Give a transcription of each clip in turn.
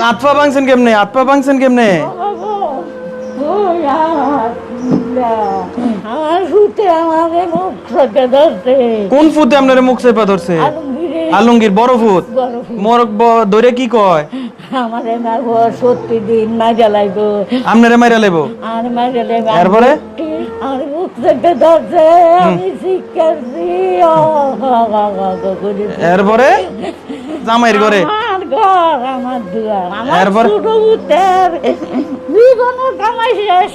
আটপা ভাঙছেন কেমনে? আটপা ভাঙছেন কেমনে? কোন ফুতে আপনার মুখ চেপা ধরছে? আলমগীর বড় ফুত। মোর ধরে কি কয়? আমারে মারবো 70 দিন মাইরা লাইবো। আপনারে মাইরা লাইবো? আর মাইরা লাইবো। এরপরে আর মুখ চেপে ধরছে, আমি শিক্ষার্থী। এরপরে জামাইয়ের ঘরে আমার ঘর, আমার দুয়ার, আমার ছোট পুতের জীবনের কামাই শেষ।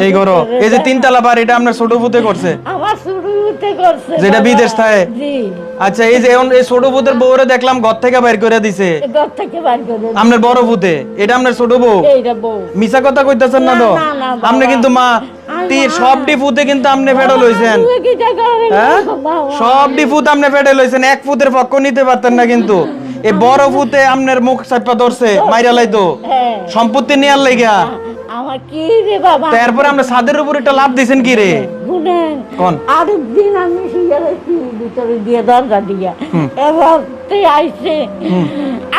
এই ঘর, এই যে 3 তলা বাড়িটা আপনার ছোট পুতে করছে? আমার ছোট পুতে করছে, যেটা বিদেশ থাকে। জি। আচ্ছা, এই যে এই ছোট পুতের বউরে দেখলাম ঘর থেকে বাইর করে দিছে। ঘর থেকে বাইর করে আপনার বড় পুতে, এটা আপনার ছোট বউ? এইটা বউ। মিছা কথা কইতাছেন না তো? আপনি কিন্তু মা সবটি ফুতে কিন্তু আপনি ফেডে লইছেন। হ্যাঁ, সবটি ফুত আপনি ফেডে লইছেন, এক ফুতের পক্ষ নিতে পারতেন না। কিন্তু এই বড় ফুতে আপনার মুখ চাপা ধরছে, মাইরা লাইতো সম্পত্তি নেয়ার লাইগা। আমার কি রে বাবা, তারপরে আমরা ছাদের উপর একটা লাভ দিছেন কি রে? শুনেন, কোন আরেকদিন আমি শুয়ে রয়েছি ভিতরে দিয়ে, দরজা দিয়া, এবার আইছে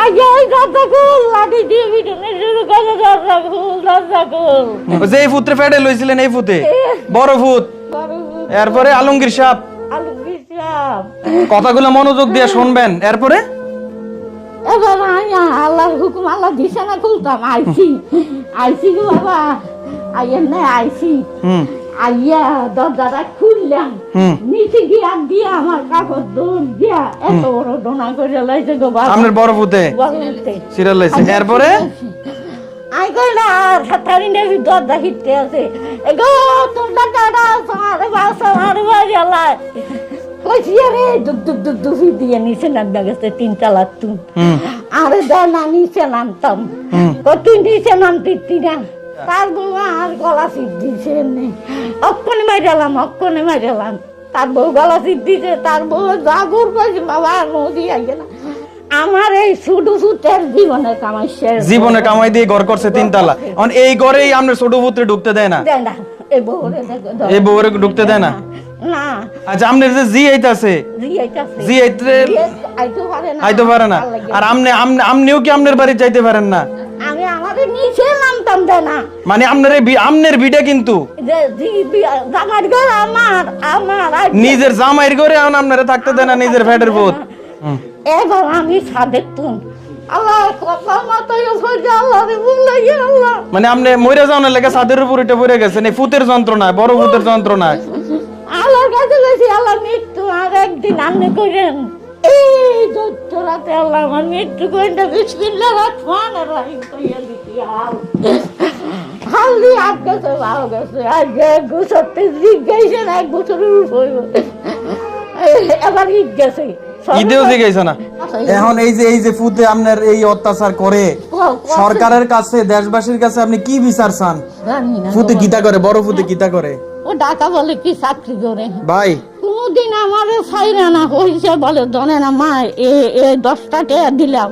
আগে ওই দরজা খুল, লাঠি দিয়ে পিটনে শুরু করে, দরজা খুল, দরজা খুল। যে এই ফুতে ফেডে লইছিলেন, এই ফুতে বড় ফুত। এরপরে আলমগীর সাহেব, আলমগীর সাহেব কথাগুলো মনোযোগ দিয়ে শুনবেন। এরপরে এবার আল্লাহর হুকুম, আল্লাহ দিছে না, খুলতাম। আইসি গো বাবা, আইয়ের না আইসি। আইয়া দরজাটা খুললাম, নিচে গিয়া দিয়ে আমার কাপড় দৌড় দিয়া এত বড় ডোনা করে লাইছে গো বাবা। আপনার বড় ফুতে সিরিয়াল লাইছে। এরপরে আই কই না, সাতারি নেবি দরজা হিটতে আছে। এগো তোমরা দাদা সারে বাসা মারে বাড়ি আল্লাহ কইছি রে, দুক দুক দুক দুক দিয়ে নিচে নামা গেছে 3 তলা তুই। আরে না নিচে নামতাম, কত নিচে নামতি না। তার বউ আর গলা সিট দিছে, অক্ষণে মাইরালাম। তার বউ গলা সিট দিছে, তার বউ জাগর পাইছে বাবা, নদী আইগে না। আমার এই ছোট ফুটের জীবনে কামাই দিয়ে ঘর করছে 3 তলা। এই ঘরেই আমরা ছোট ফুটে ঢুকতে দেয় না, এই বউরে ঢুকতে দেয় না। না আচ্ছা, আপনার যে জি আইতাছে, জি আইতে পারে না। আর আপনিও কি আপনার বাড়ি যাইতে পারেন না? আমি আমাদের নিচে নামতাম না, মানে আপনার বিটা কিন্তু জামাইর ঘর আমার নিজের জামাইয়ের ঘরে আপনারা থাকতে দেয় না, নিজের ফ্যাটের ভূত। এবার আমি সাদের তুন আল্লাহ কথা মাথায় হইছে, আল্লাহ রে বুঝলাই আল্লাহ। মানে আপনি মইরা যাওয়ার লাগা ছাদের উপর উঠে পড়ে গেছেন এই ফুতের যন্ত্রণায়, বড় ফুতের যন্ত্রণায়। আল্লাহর কাছে গেছি, আল্লাহ মৃত্যু আর একদিন আপনি করেন। এই দোতরাতে আল্লাহ আমার মৃত্যু করেন, বিসমিল্লাহ রহমানির রহিম কইয়া দিছি। হালদি আপ গেছে, ভালো গেছে। আগে গুছতে জিজ্ঞাসা না, 1 বছরের উপর এবার ঈদ গেছে, ঈদেও জিজ্ঞাসা না। এখন এই যে ফুতে আপনার এই অত্যাচার করে, সরকারের কাছে, দেশবাসীর কাছে আপনি কি বিচার চান? ফুতে গীতা করে, বড় ফুতে গীতা করে, ও ঢাকা বলে কি চাকরি করে ভাই। কোনদিন আমার ছাইরা না হইছে, বলে জানে না মা, 10 টাকা দিলাম।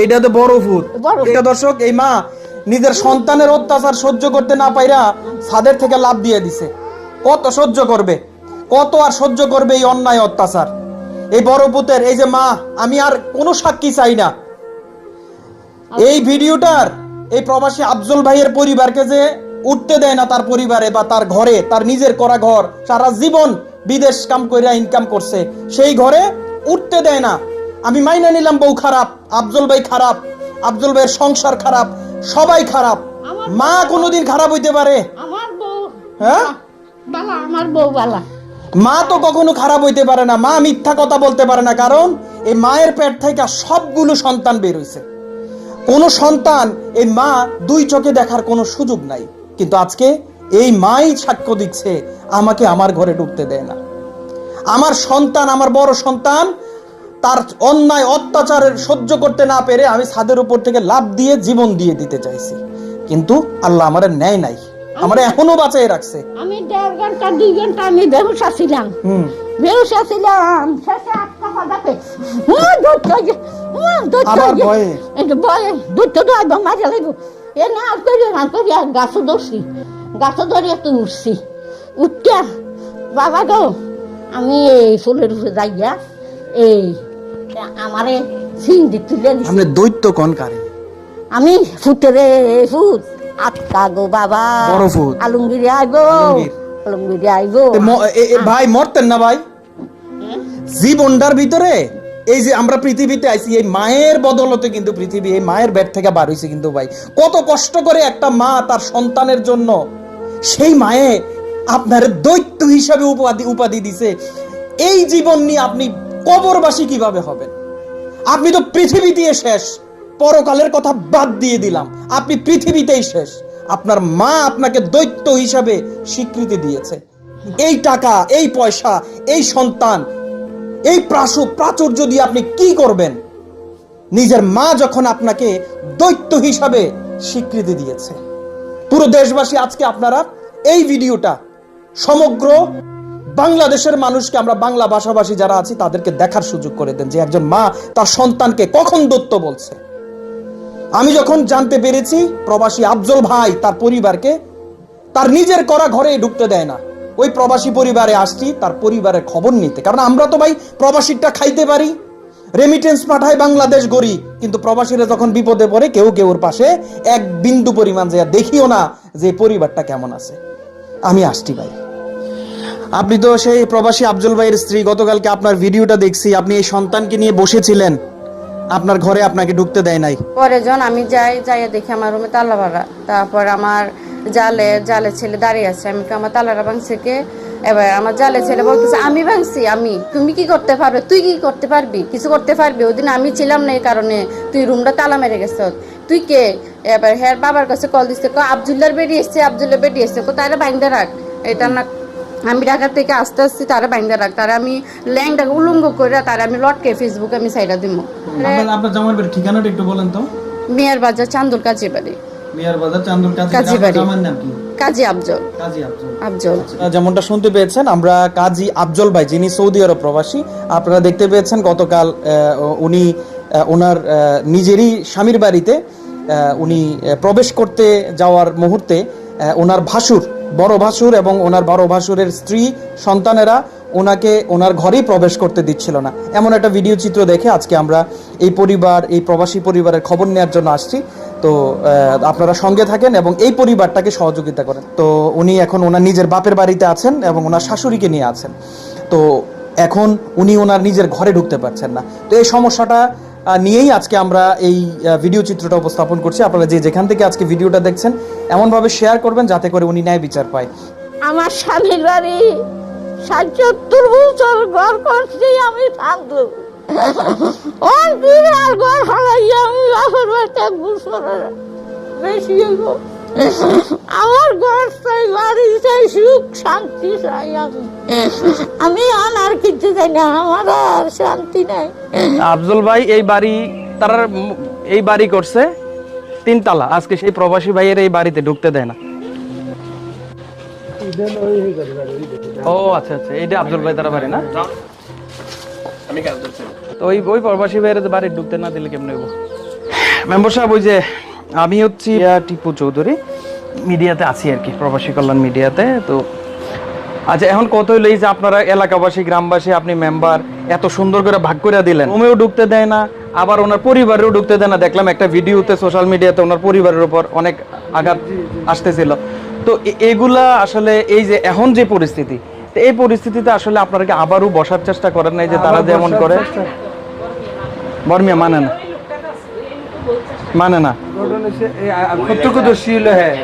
এটা তো বড় ফুত। এটা দর্শক, এই মা নিজের সন্তানের অত্যাচার সহ্য করতে না পাইরা ছাদের থেকে লাভ দিয়ে দিছে। কত সহ্য করবে, কত আর সহ্য করবে এই অন্যায় অত্যাচার এই বড় পুতের? এই যে মা, আমি আর কোনো সাক্ষী চাই না। এই ভিডিওটার এই প্রবাসী আফজল ভাইয়ের পরিবারকে যে উঠতে দেয় না তার পরিবারে বা তার ঘরে, তার নিজের করা ঘর সারা জীবন বিদেশ কাম কইরা ইনকাম করছে, সেই ঘরে উঠতে দেয় না। আমি মাইনা নিলাম বউ খারাপ, আফজল ভাই খারাপ, আফজল ভাইয়ের সংসার খারাপ, সবাই খারাপ। মা কোনোদিন খারাপ হইতে পারে? আমার বউ হ্যাঁ বালা, আমার বউ বালা। মা তো কখনো খারাপ হইতে পারে না, মা মিথ্যা কথা বলতে পারে না, কারণ এই মায়ের পেট থেকে সবগুলো সন্তান বের হইছে। কোন সন্তান এই মা দুই চোখে দেখার কোনো সুযোগ নাই, কিন্তু আজকে এই মাই সাক্ষ্য দিচ্ছে আমাকে আমার ঘরে ঢুকতে দেয় না। আমার সন্তান, আমার বড় সন্তান, তার অন্যায় অত্যাচারের সহ্য করতে না পেরে আমি ছাদের উপর থেকে লাফ দিয়ে জীবন দিয়ে দিতে চাইছি, কিন্তু আল্লাহ আমার ন্যায় নাই, আমার এখনো বাঁচিয়ে রাখছে। আমি 1.5 ঘন্টা 2 ঘন্টা আমি বেহুশা ছিলাম, বেহুশা ছিলাম। শেষে আটকা পাদাতে আবার ভয়ে ভয়ে দুটো ড্রাইভ মাঝে লাগবো। এ না করি গাছও ধরছি, গাছও ধরে একটু উঠছি। উঠতে বাবা গো, আমি এই ফুলের উপরে যাইয়া এই আমারে সিন্দি তুলে দিছি। আপনি দৈত্য কোন কারে? আমি ফুটেরে ফুট আটকা গো বাবা, বড় ফুট আলমগিরি আইবো, আলমগিরি আইবো। ভাই মরতেন না ভাই? জীবনটার ভিতরে এই যে আমরা পৃথিবীতে আইছি, এই মায়ের বদলতে কিন্তু পৃথিবী এই মায়ের পেট থেকে বার হইছে। কিন্তু ভাই কত কষ্ট করে একটা মা তার সন্তানের জন্য, সেই মায়ে আপনার দৈত্য হিসাবে উপাধি দিছে। এই জীবন নিয়ে আপনি কবরবাসী কিভাবে হবেন? আপনি তো পৃথিবীতেই শেষ, পরকালের কথা বাদ দিয়ে দিলাম, আপনি পৃথিবীতেই শেষ। আপনার মা আপনাকে দৈত্য হিসাবে স্বীকৃতি দিয়েছে। এই টাকা, এই পয়সা, এই সন্তান, এই প্রাচুর্য দিয়ে আপনি কি করবেন? নিজের মা যখন আপনাকে দৈত্য হিসাবে স্বীকৃতি দিয়েছে। পুরো দেশবাসী আজকে আপনারা এই ভিডিওটা সমগ্র বাংলাদেশের মানুষকে, আমরা বাংলা ভাষাভাষী যারা আছি তাদেরকে দেখার সুযোগ করে দেন যে একজন মা তার সন্তানকে কখন দৈত্য বলছে। আমি যখন জানতে পেরেছি প্রবাসী আফজল ভাই তার পরিবারকে তার নিজের করা ঘরে ঢুকতে দেয় না, ওই প্রবাসী পরিবারে আসছি তার পরিবারের খবর নিতে। কারণ আমরা তো ভাই প্রবাসীটা খাইতে পারি, রেমিটেন্স পাঠায় বাংলাদেশ গড়ি, কিন্তু প্রবাসীরা যখন বিপদে পড়ে কেউ কেউর পাশে এক বিন্দু পরিমাণ যে দেখিও না যে পরিবারটা কেমন আছে। আমি আসছি ভাই। আপনি তো সেই প্রবাসী আফজল ভাইয়ের স্ত্রী, গতকালকে আপনার ভিডিওটা দেখছি, আপনি এই সন্তানকে নিয়ে বসেছিলেন, আপনার ঘরে আপনাকে ঢুকতে দেয় নাই। পরে যখন আমি যাইয়া দেখি আমার রুমে তালা মারা, তারপর আমার জালে ছেলে দাঁড়িয়ে আছে, আমি আমার তালাটা ভাঙছে কে? এবার আমার জালে ছেলে বলতেছে আমি ভাঙছি। আমি, তুমি কি করতে পারবে? তুই কি করতে পারবি? কিছু করতে পারবি? ওই দিন আমি ছিলাম না, এই কারণে তুই রুমটা তালা মেরে গেছ, তুই কে? এবার হ্যাঁ বাবার কাছে কল দিচ্ছে, আবদুল্লার বেডি এসছে, আবদুল্লার বেডি এসছে, তারা বাইন্দা রাখ। এটা না, আমি ঢাকা থেকে আসতে আসছি, তারা বাইন্দা রাখ, তারা আমি ল্যাংটাকে উলঙ্গ করে তারা আমি লটকে ফেসবুকে আমি সাইডা দিব। আপনার জামাইয়ের বাড়ির ঠিকানাটা একটু বলেন তো। মিয়ার বাজার, চান্দুর কাজী বাড়ি। মিয়ার বাজার, চান্দুর কাজী বাড়ি। আমার নাম কি? কাজী আফজল। আফজল। যেমনটা শুনতে পেয়েছেন, আমরা কাজী আফজল ভাই যিনি সৌদি আরব প্রবাসী, আপনারা দেখতে পেয়েছেন গতকাল উনি ওনার নিজেরই স্বামীর বাড়িতে উনি প্রবেশ করতে যাওয়ার মুহূর্তে ওনার ভাসুর, বড় ভাসুর এবং ওনার বড় ভাসুরের স্ত্রী সন্তানেরা ওনাকে ওনার ঘরেই প্রবেশ করতে দিচ্ছিল না। এমন একটা ভিডিও চিত্র দেখে আজকে আমরা এই পরিবার, এই প্রবাসী পরিবারের খবর নেওয়ার জন্য আসছি। তো আপনারা সঙ্গে থাকেন এবং এই পরিবারটাকে সহযোগিতা করেন। তো উনি এখন ওনার নিজের বাপের বাড়িতে আছেন এবং ওনার শাশুড়িকে নিয়ে আছেন। তো এখন উনি ওনার নিজের ঘরে ঢুকতে পারছেন না। তো এই সমস্যাটা নিয়েই আজকে আমরা এই ভিডিও চিত্রটা উপস্থাপন করছি। আপনারা যে যেখান থেকে আজকে ভিডিওটা দেখছেন এমনভাবে শেয়ার করবেন যাতে করে উনি ন্যায় বিচার পায়। আমার স্বামীর বাড়ি ৭৭ বছর ঘর করছি আমি, শান্ত আর ঘর হারাইয়া আমি বাপের বাড়িতে 1 বছর বেশি হইব। আমার ঘর চাই, বাড়ি চাই, সুখ শান্তি চাই। আমি আর কিছু চাই না, আমার আর শান্তি নাই। আফজল ভাই এই বাড়ি করছে 3 তালা, আজকে সেই প্রবাসী ভাইয়ের এই বাড়িতে ঢুকতে দেয় না। ও আচ্ছা আচ্ছা, এইটা আফজল ভাই তারা বাড়ি না? তো ওই প্রবাসী ভাইয়ের বাড়ি ঢুকতে না দিলে কেমন হইব? মেম্বার সাহেব, ওই যে আমি হচ্ছি টিপু চৌধুরী, মিডিয়াতে আছি আর কি, প্রবাসী কল্যাণ মিডিয়াতে। তো আচ্ছা, এখন কত হইলো এই যে আপনারা এলাকাবাসী, গ্রামবাসী, আপনি মেম্বার এত সুন্দর করে ভাগ করে দিলেন, রুমেও ঢুকতে দেয় না, আবার ওনার পরিবারেও ঢুকতে দেয় না। দেখলাম একটা ভিডিওতে সোশ্যাল মিডিয়াতে ওনার পরিবারের উপর অনেক আঘাত আসতেছিল। তো এগুলা আসলে এই যে এখন যে পরিস্থিতি, তো এই পরিস্থিতিতে আসলে আপনারা কি আবারও বসার চেষ্টা করেন নাই যে তারা যেমন করে? বর্মিয়া মানে না, মানে না। প্রত্যক্ষদর্শী হলো হ্যাঁ,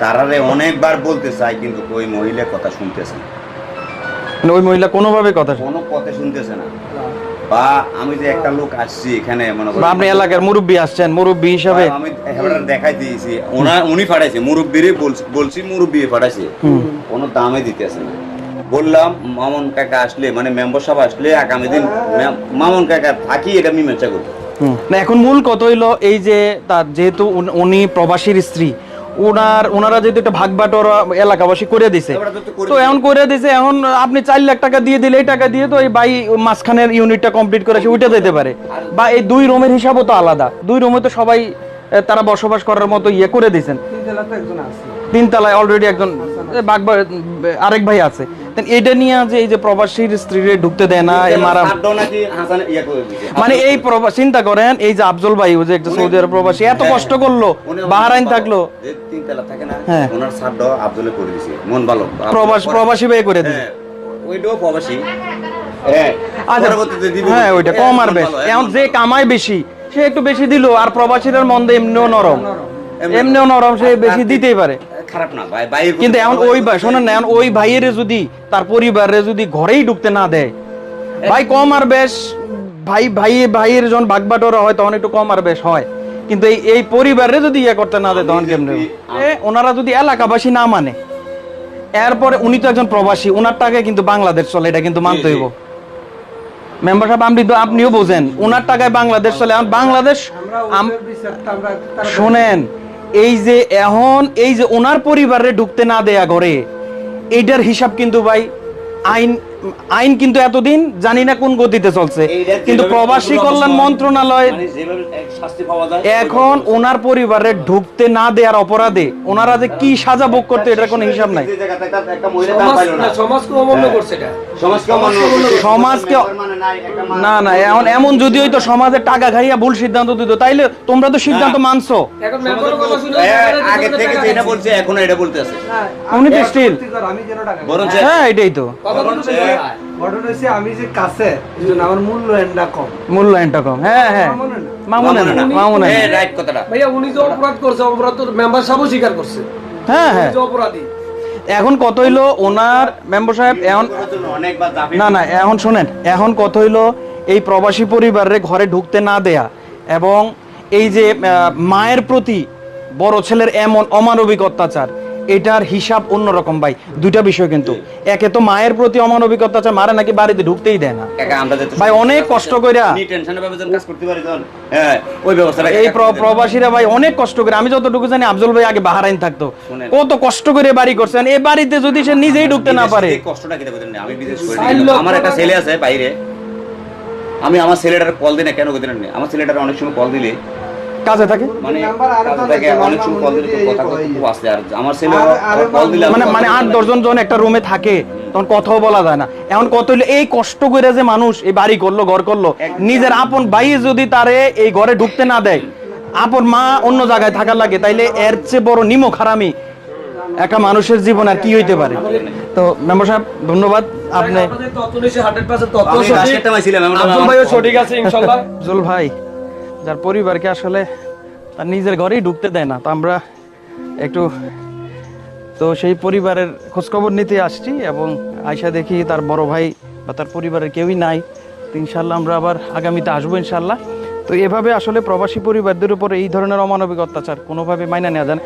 তারারে অনেকবার বলতে চাই কিন্তু ওই মহিলা কথা শুনতেছে না, মানে ওই মহিলা কোনোভাবে কথা শুনে- কোনো কথা শুনতেছে না। বা আমি যে একটা লোক আসছি এখানে মনে বা আপনি এলাকার মুরব্বী আসছেন, মুরব্বী হিসাবে আমি এবারে দেখাই দিয়েছি, উনি পাঠাইছে মুরব্বীরে বলছি মুরব্বী পাঠাইছে, কোনো দামে দিতেছে না। বললাম মামুন কাকা আসলে মানে মেম্বার সাহেব আসলে আগামী দিন মামুন কাকা থাকি এটা মীমাংসা করবো। না এখন মূল কত হইলো এই যে তার যেহেতু উনি প্রবাসীর স্ত্রী, ওনারা যেহেতু একটা ভাগ বাটোয়ারা এলাকাবাসী করে দিছে, তো এখন করে দিছে, এখন আপনি 4 লাখ টাকা দিয়ে দিলে এই টাকা দিয়ে তো এই বাই মাঝখানের ইউনিটটা কমপ্লিট করে সে উঠে যেতে পারে। বা এই 2 রুমের হিসাবও তো আলাদা, 2 রুমে তো সবাই তারা বসবাস করার মতো ইয়ে করে দিয়েছেন। 3 তলায় অলরেডি একজন আরেক ভাই আছে। এটা নিয়ে যে এই যে প্রবাসীর স্ত্রীরে ঢুকতে দেয় না, মানে এই চিন্তা করেন এই যে আফজল ভাই ও যে একটা সৌদি আরব প্রবাসী এত কষ্ট করলো, বাহরাইন থাকলো, হ্যাঁ ওনার সাধ্য আব্দুলে করে দিছে, মন ভালো প্রবাসী ভাই করে দিছে। ওইটাও প্রবাসী, হ্যাঁ হ্যাঁ ওইটা কম আর বেশ। এখন যে কামাই বেশি সে একটু বেশি দিল, আর প্রবাসীদের মন্দে এমনিও নরম, সে বেশি দিতেই পারে, খারাপ না ভাই। কিন্তু এখন ওই ভাই শোনেন না, এখন ওই ভাইয়ের যদি তার পরিবারে যদি ঘরেই ঢুকতে না দেয়, ভাই কম আর বেশ ভাইয়ের যখন বাগবাটোরা হয় তখন একটু কম আর বেশ হয়, কিন্তু এই পরিবারে যদি ইয়ে করতে না দেয় তখন কেমনে? ওনারা যদি এলাকাবাসী না মানে, এরপরে উনি তো একজন প্রবাসী, ওনার টাকায় কিন্তু বাংলাদেশ চলে, এটা কিন্তু মানতে হইব। মেম্বার সাহেব আপনিও বোঝেন ওনার টাকায় বাংলাদেশ চলে। এখন বাংলাদেশ শোনেন এই যে এখন এই যে ওনার পরিবারে ঢুকতে না দেয়া ঘরে, এইটার হিসাব কিন্তু ভাই আইন কিন্তু এতদিন জানি না কোন গতিতে চলছে, কিন্তু প্রবাসী কল্যাণ মন্ত্রণালয় এখন ওনার পরিবারে ঢুকতে না দেওয়ার অপরাধে ওনারা যে কি সাজা ভোগ করতে এটার কোনো হিসাব নাই। সমাজকে না না এখন এমন যদি হইতো সমাজে টাকা খাইয়া ভুল সিদ্ধান্ত দিত, তাইলে তোমরা তো সিদ্ধান্ত মানছো, আগে থেকে যেটা বলছে এখন এটা বলতেছে উনি তো স্টিল বরঞ্চ হ্যাঁ এটাই তো আমি যে কাছে আমার মূল্যায়নটা কম। হ্যাঁ হ্যাঁ মামুন রাইট কথাটা ভাইয়া উনি যে অপরাধ করছে অপরাধ তো মেম্বার সাহেবও স্বীকার করছে, হ্যাঁ হ্যাঁ যে অপরাধী। এখন কত হইলো ওনার মেম্বার সাহেব এখন অনেকবার না এখন শোনেন, এখন কত হইলো এই প্রবাসী পরিবারের ঘরে ঢুকতে না দেয়া এবং এই যে মায়ের প্রতি বড় ছেলের এমন অমানবিক অত্যাচার, এটার হিসাব অন্যরকম ভাই। দুইটা বিষয় কিন্তু, একে তো মায়ের প্রতি অমানবিক অত্যাচার, মারা নাকি বাড়িতে ঢুকতেই দেয় না ভাই, অনেক কষ্ট কইরা এই প্রবাসীরা ভাই অনেক কষ্ট করে, আমি যতটুকু জানি আফজল ভাই আগে বাহরাইন থাকতো, কত কষ্ট করে বাড়ি করছেন, এই বাড়িতে যদি সে নিজেই ঢুকতে না পারে। কষ্টটা কি দেখেন, আমি বিদেশ করি, আমার একটা ছেলে আছে বাইরে, আমি আমার ছেলেটার কল দিই না কেন কই দেন, আমার ছেলেটার অনেক সময় কল দিলে কাজে থাকে, মানে কাজে থাকে, অনেক সময় কল দিলে কথা খুব আসে, আর আমার ছেলে কল দিলে মানে 8-10 জন যখন একটা রুমে থাকে তখন কথাও বলা যায় না। এখন কত হইলো এই কষ্ট করে যে মানুষ এই বাড়ি করলো, ঘর করলো, নিজের আপন ভাই যদি তারে এই ঘরে ঢুকতে না দেয়, আপন মা অন্য জায়গায় থাকার লাগে, তাইলে এর চেয়ে বড় নিমক হারামি একটা মানুষের জীবন আর কি হইতে পারে? তো মেম্বার সাহেব ধন্যবাদ, আপনি সঠিক আছে ইনশাআল্লাহ। জুল ভাই যার পরিবারকে আসলে তার নিজের ঘরেই ঢুকতে দেয় না, তো আমরা একটু তো সেই পরিবারের খোঁজখবর নিতে আসছি, এবং আয়সা দেখি তার বড় ভাই বা তার পরিবারের কেউই নাই। তো ইনশাল্লাহ আমরা আবার আগামীতে আসবো ইনশাল্লাহ। তো এভাবে আসলে প্রবাসী পরিবারদের উপর এই ধরনের অমানবিক অত্যাচার কোনোভাবে মাইনা নেওয়া যায় না।